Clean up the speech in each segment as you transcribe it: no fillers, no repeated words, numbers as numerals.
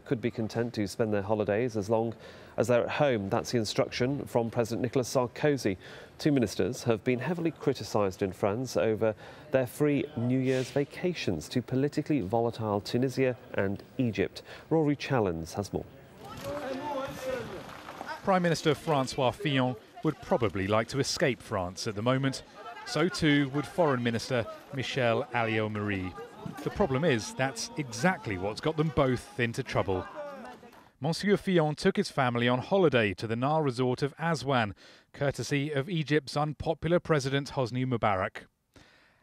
Could be content to spend their holidays as long as they're at home. That's the instruction from President Nicolas Sarkozy. Two ministers have been heavily criticised in France over their free New Year's vacations to politically volatile Tunisia and Egypt. Rory Challens has more. Prime Minister François Fillon would probably like to escape France at the moment. So too would Foreign Minister Michel Alliot-Marie. The problem is that's exactly what's got them both into trouble. Monsieur Fillon took his family on holiday to the Nile resort of Aswan, courtesy of Egypt's unpopular president Hosni Mubarak.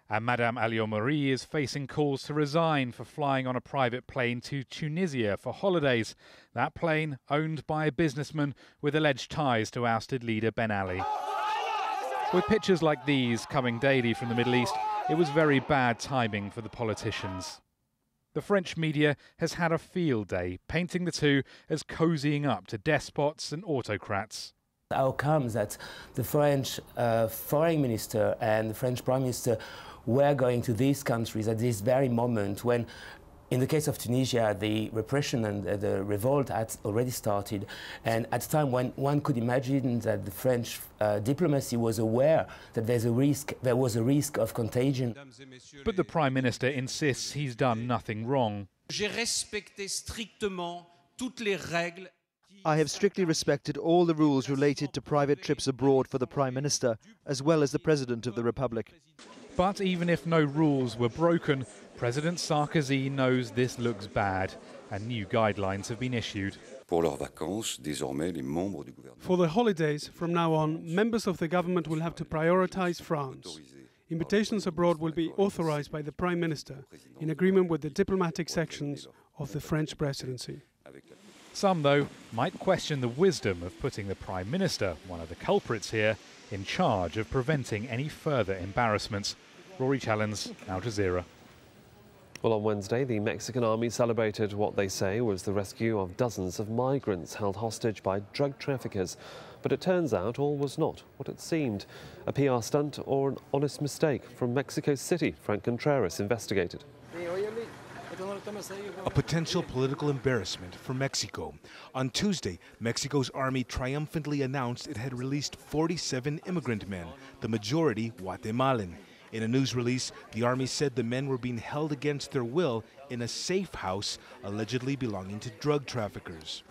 And Madame Alliot-Marie is facing calls to resign for flying on a private plane to Tunisia for holidays. That plane owned by a businessman with alleged ties to ousted leader Ben Ali. With pictures like these coming daily from the Middle East, it was very bad timing for the politicians. The French media has had a field day, painting the two as cozying up to despots and autocrats. How comes that the French foreign minister and the French prime minister were going to these countries at this very moment when, in the case of Tunisia, the repression and the revolt had already started, and at a time when one could imagine that the French diplomacy was aware that there was a risk of contagion. But the Prime Minister insists he's done nothing wrong. I have strictly respected all the rules related to private trips abroad for the Prime Minister, as well as the President of the Republic. But even if no rules were broken, President Sarkozy knows this looks bad, and new guidelines have been issued. For the holidays, from now on, members of the government will have to prioritise France. Invitations abroad will be authorised by the Prime Minister, in agreement with the diplomatic sections of the French presidency. Some, though, might question the wisdom of putting the Prime Minister, one of the culprits here, in charge of preventing any further embarrassments. Rory Challens, Al Jazeera. Well, on Wednesday, the Mexican army celebrated what they say was the rescue of dozens of migrants held hostage by drug traffickers. But it turns out all was not what it seemed. A PR stunt or an honest mistake from Mexico City. Frank Contreras investigated. A potential political embarrassment for Mexico. On Tuesday, Mexico's army triumphantly announced it had released 47 immigrant men, the majority Guatemalan. In a news release, the army said the men were being held against their will in a safe house allegedly belonging to drug traffickers.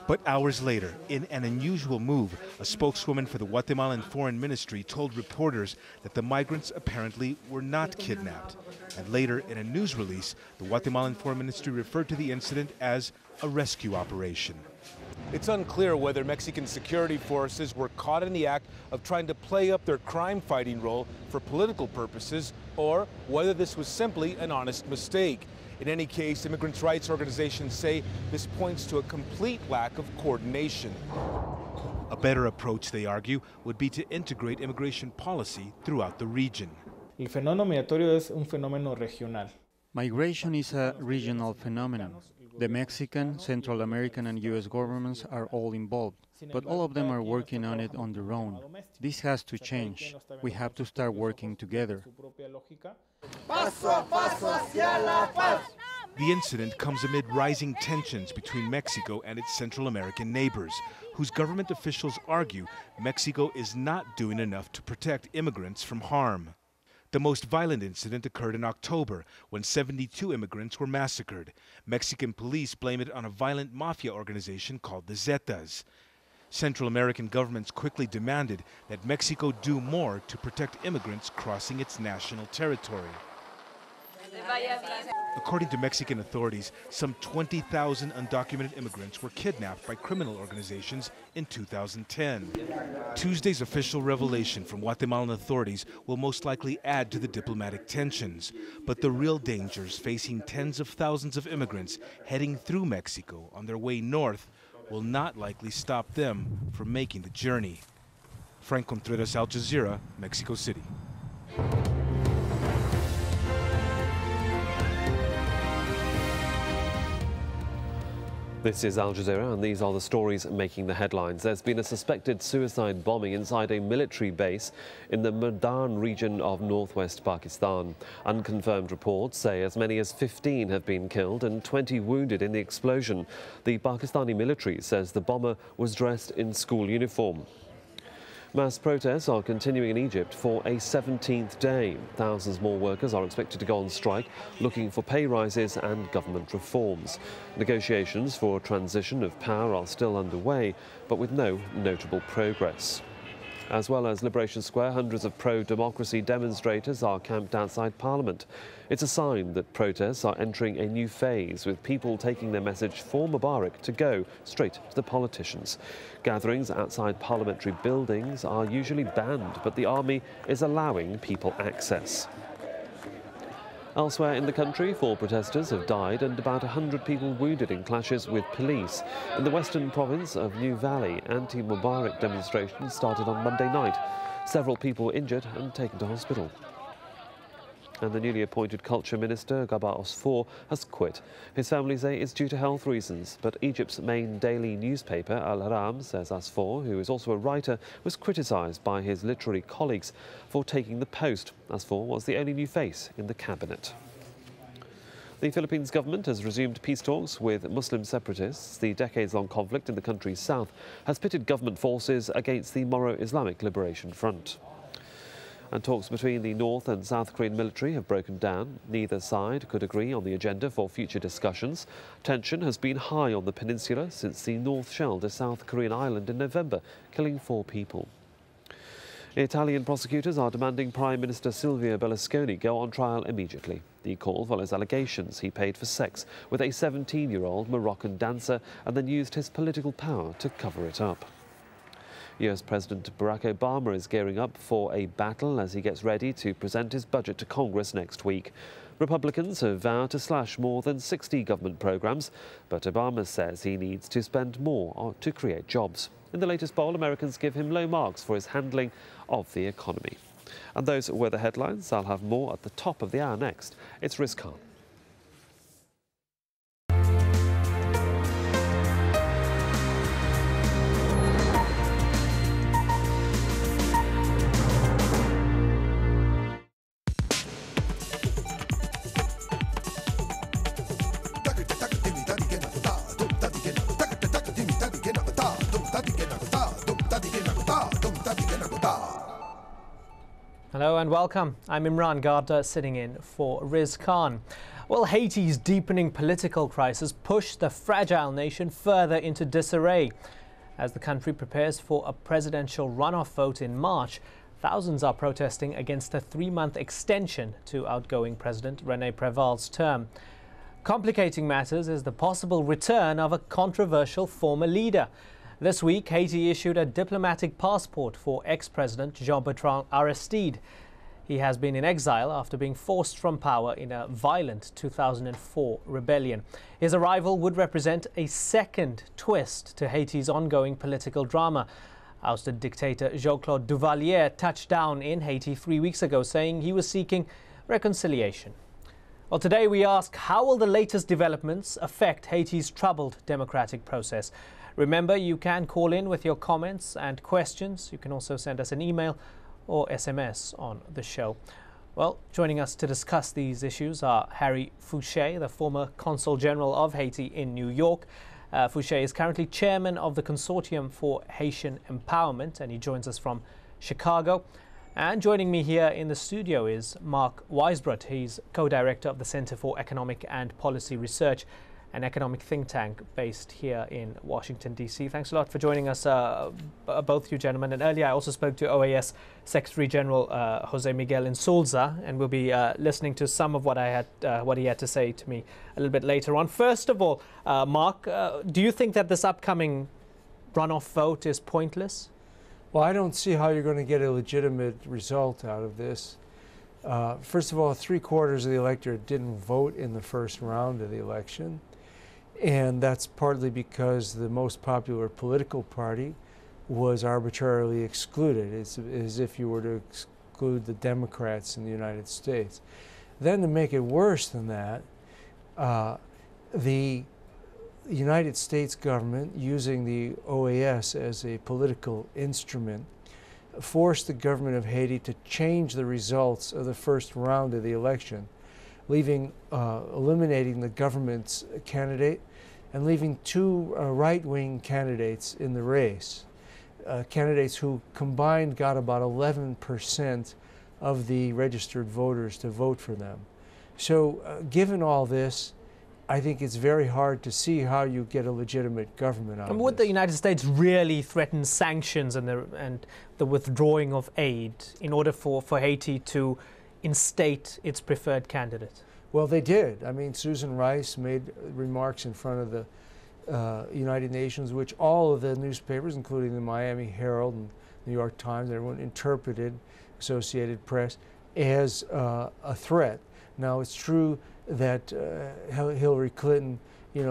But hours later, in an unusual move, a spokeswoman for the Guatemalan Foreign Ministry told reporters that the migrants apparently were not kidnapped. And later, in a news release, the Guatemalan Foreign Ministry referred to the incident as a rescue operation. It's unclear whether Mexican security forces were caught in the act of trying to play up their crime-fighting role for political purposes, or whether this was simply an honest mistake. In any case, immigrants' rights organizations say this points to a complete lack of coordination. A better approach, they argue, would be to integrate immigration policy throughout the region. El fenómeno migratorio es un fenómeno regional. Migration is a regional phenomenon. The Mexican, Central American and U.S. governments are all involved, but all of them are working on it on their own. This has to change. We have to start working together. The incident comes amid rising tensions between Mexico and its Central American neighbors, whose government officials argue Mexico is not doing enough to protect immigrants from harm. The most violent incident occurred in October, when 72 immigrants were massacred. Mexican police blame it on a violent mafia organization called the Zetas. Central American governments quickly demanded that Mexico do more to protect immigrants crossing its national territory. According to Mexican authorities, some 20,000 undocumented immigrants were kidnapped by criminal organizations in 2010. Tuesday's official revelation from Guatemalan authorities will most likely add to the diplomatic tensions. But the real dangers facing tens of thousands of immigrants heading through Mexico on their way north will not likely stop them from making the journey. Frank Contreras, Al Jazeera, Mexico City. This is Al Jazeera, and these are the stories making the headlines. There's been a suspected suicide bombing inside a military base in the Mubarak region of northwest Pakistan. Unconfirmed reports say as many as 15 have been killed and 20 wounded in the explosion. The Pakistani military says the bomber was dressed in school uniform. Mass protests are continuing in Egypt for a 17th day. Thousands more workers are expected to go on strike, looking for pay rises and government reforms. Negotiations for a transition of power are still underway, but with no notable progress. As well as Liberation Square, hundreds of pro-democracy demonstrators are camped outside Parliament. It's a sign that protests are entering a new phase, with people taking their message for Mubarak to go straight to the politicians. Gatherings outside parliamentary buildings are usually banned, but the army is allowing people access. Elsewhere in the country, 4 protesters have died and about 100 people wounded in clashes with police. In the western province of New Valley, anti-Mubarak demonstrations started on Monday night. Several people were injured and taken to hospital. And the newly appointed culture minister, Gaba Osfor, has quit. His family say it's due to health reasons, but Egypt's main daily newspaper, Al Haram, says Osfor, who is also a writer, was criticised by his literary colleagues for taking the post. Osfor was the only new face in the cabinet. The Philippines government has resumed peace talks with Muslim separatists. The decades-long conflict in the country's south has pitted government forces against the Moro Islamic Liberation Front. And talks between the North and South Korean military have broken down. Neither side could agree on the agenda for future discussions. Tension has been high on the peninsula since the North shelled a South Korean island in November, killing 4 people. Italian prosecutors are demanding Prime Minister Silvio Berlusconi go on trial immediately. The call follows allegations he paid for sex with a 17-year-old Moroccan dancer and then used his political power to cover it up. US President Barack Obama is gearing up for a battle as he gets ready to present his budget to Congress next week. Republicans have vowed to slash more than 60 government programs, but Obama says he needs to spend more to create jobs. In the latest poll, Americans give him low marks for his handling of the economy. And those were the headlines. I'll have more at the top of the hour next. It's Riz Khan. Hello and welcome. I'm Imran Garda sitting in for Riz Khan. Well, Haiti's deepening political crisis pushed the fragile nation further into disarray. As the country prepares for a presidential runoff vote in March, thousands are protesting against a 3-month extension to outgoing President René Préval's term. Complicating matters is the possible return of a controversial former leader. This week, Haiti issued a diplomatic passport for ex-president Jean-Bertrand Aristide. He has been in exile after being forced from power in a violent 2004 rebellion. His arrival would represent a second twist to Haiti's ongoing political drama. Ousted dictator Jean-Claude Duvalier touched down in Haiti 3 weeks ago, saying he was seeking reconciliation. Well, today we ask, how will the latest developments affect Haiti's troubled democratic process? Remember, you can call in with your comments and questions. You can also send us an email or SMS on the show. Well, joining us to discuss these issues are Harry Fouché, the former Consul General of Haiti in New York. Fouché is currently chairman of the Consortium for Haitian Empowerment, and he joins us from Chicago. And joining me here in the studio is Mark Weisbrot. He's co-director of the Center for Economic and Policy Research, an economic think tank based here in Washington, D.C. Thanks a lot for joining us, both you gentlemen. And earlier I also spoke to OAS Secretary General Jose Miguel Insulza, and we'll be listening to some of what he had to say to me a little bit later on. First of all, Mark, do you think that this upcoming runoff vote is pointless? Well, I don't see how you're going to get a legitimate result out of this. First of all, 3/4 of the electorate didn't vote in the first round of the election. And that's partly because the most popular political party was arbitrarily excluded. It's as if you were to exclude the Democrats in the United States. Then to make it worse than that, the the United States government, using the OAS as a political instrument, forced the government of Haiti to change the results of the first round of the election, eliminating the government's candidate and leaving two right-wing candidates in the race, candidates who combined got about 11% of the registered voters to vote for them. So given all this, I think it's very hard to see how you get a legitimate government out of this. Would the United States really threaten sanctions and the withdrawing of aid in order for Haiti to instate its preferred candidate? Well, they did. I mean, Susan Rice made remarks in front of the United Nations, which all of the newspapers, including the Miami Herald and New York Times, everyone interpreted, Associated Press, as a threat. Now, it's true that Hillary Clinton,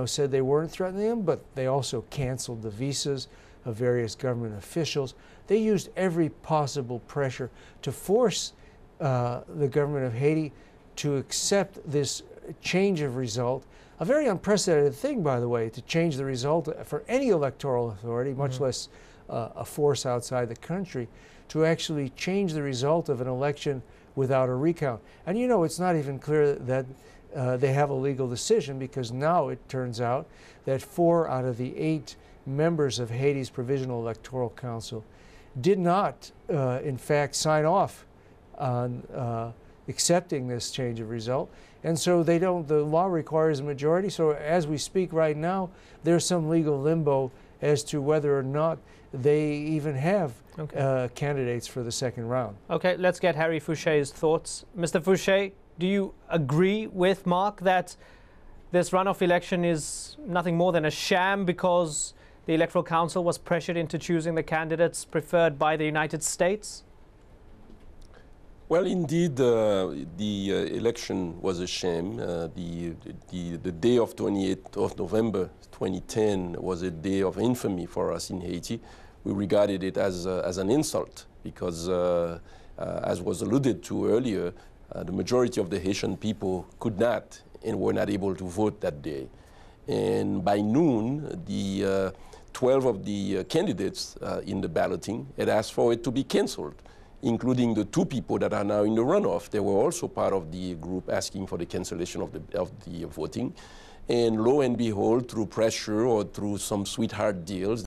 said they weren't threatening them, but they also canceled the visas of various government officials. They used every possible pressure to force the government of Haiti to accept this change of result, a very unprecedented thing, by the way, to change the result for any electoral authority, much less a force outside the country, to actually change the result of an election without a recount. And it's not even clear that they have a legal decision, because now it turns out that 4 out of the 8 members of Haiti's Provisional Electoral Council did not, in fact, sign off on accepting this change of result. And so the law requires a majority. So as we speak right now, there's some legal limbo as to whether or not they even have candidates for the second round. Okay, let's get Harry Fouché's thoughts. Mr. Fouché, do you agree with Mark that this runoff election is nothing more than a sham because the Electoral Council was pressured into choosing the candidates preferred by the United States? Well, indeed, the election was a shame. The day of 28th of November 2010 was a day of infamy for us in Haiti. We regarded it as an insult because, as was alluded to earlier, the majority of the Haitian people could not and were not able to vote that day. And by noon, the 12 of the candidates in the balloting had asked for it to be canceled, including the 2 people that are now in the runoff. They were also part of the group asking for the cancellation of the voting. And lo and behold, through pressure or through some sweetheart deals,